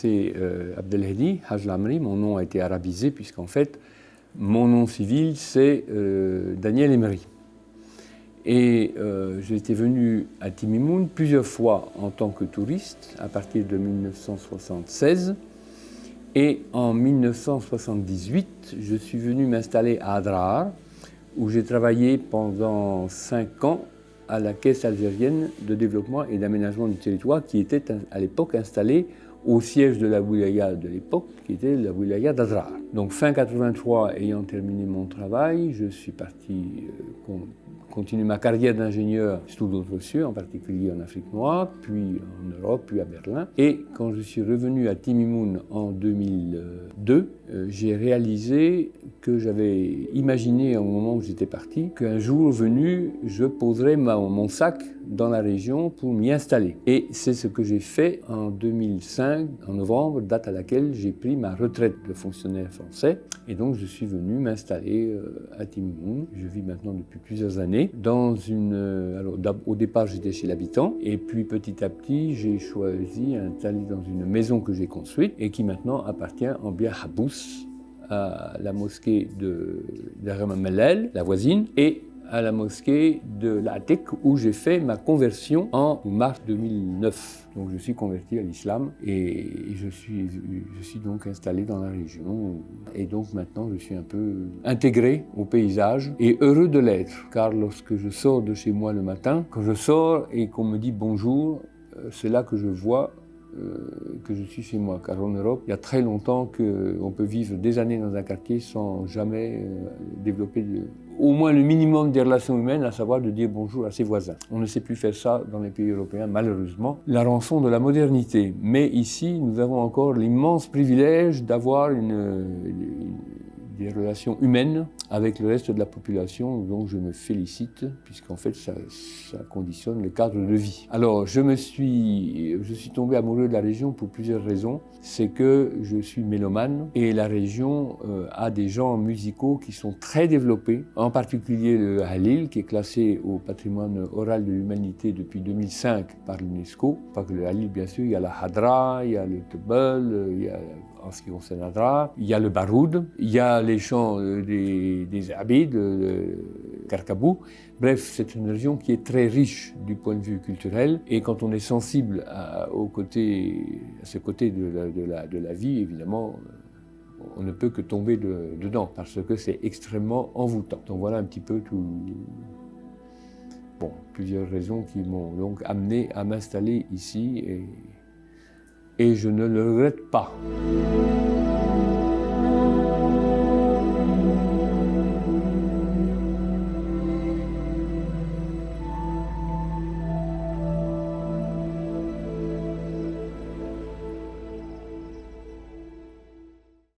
C'est Abdelhadi Haj Lamri, mon nom a été arabisé puisqu'en fait, mon nom civil c'est Daniel Emery. Et j'étais venu à Timimoun plusieurs fois en tant que touriste à partir de 1976. Et en 1978, je suis venu m'installer à Adrar, où j'ai travaillé pendant 5 ans à la Caisse algérienne de développement et d'aménagement du territoire, qui était à l'époque installée au siège de la wilaya de l'époque, qui était la wilaya d'Adrar. Donc fin 83, ayant terminé mon travail, je suis parti continuer ma carrière d'ingénieur sous d'autres cieux, en particulier en Afrique noire, puis en Europe, puis à Berlin. Et quand je suis revenu à Timimoun en 2002, j'ai réalisé que j'avais imaginé au moment où j'étais parti qu'un jour venu, je poserais mon sac dans la région pour m'y installer. Et c'est ce que j'ai fait en 2005, en novembre, date à laquelle j'ai pris ma retraite de fonctionnaire français. Et donc je suis venu m'installer à Timimoun. Je vis maintenant depuis plusieurs années. Au départ, j'étais chez l'habitant. Et puis petit à petit, j'ai choisi d'installer dans une maison que j'ai construite et qui maintenant appartient en bien Habous à la mosquée de Haram al-Mellal, la voisine, et à la mosquée de l'Atek où j'ai fait ma conversion en mars 2009. Donc je suis converti à l'islam et je suis donc installé dans la région. Et donc maintenant je suis un peu intégré au paysage et heureux de l'être. Car lorsque je sors de chez moi le matin, quand je sors et qu'on me dit bonjour, c'est là que je vois que je suis chez moi. Car en Europe, il y a très longtemps qu'on peut vivre des années dans un quartier sans jamais développer au moins le minimum des relations humaines, à savoir de dire bonjour à ses voisins. On ne sait plus faire ça dans les pays européens, malheureusement. La rançon de la modernité. Mais ici, nous avons encore l'immense privilège d'avoir des relations humaines avec le reste de la population, dont je me félicite, puisqu'en fait, ça conditionne le cadre de vie. Alors, je suis tombé amoureux de la région pour plusieurs raisons. C'est que je suis mélomane et la région a des genres musicaux qui sont très développés, en particulier le Halil, qui est classé au patrimoine oral de l'humanité depuis 2005 par l'UNESCO. Pas que le Halil, bien sûr, il y a la Hadra, il y a le Tebel, il y a, en ce qui concerne Hadra, il y a le Baroud, il y a les chants des Abid, Karkabou. Bref, c'est une région qui est très riche du point de vue culturel et quand on est sensible à ce côté de la vie, évidemment, on ne peut que tomber dedans parce que c'est extrêmement envoûtant. Donc voilà un petit peu tout. Bon, plusieurs raisons qui m'ont donc amené à m'installer ici et je ne le regrette pas.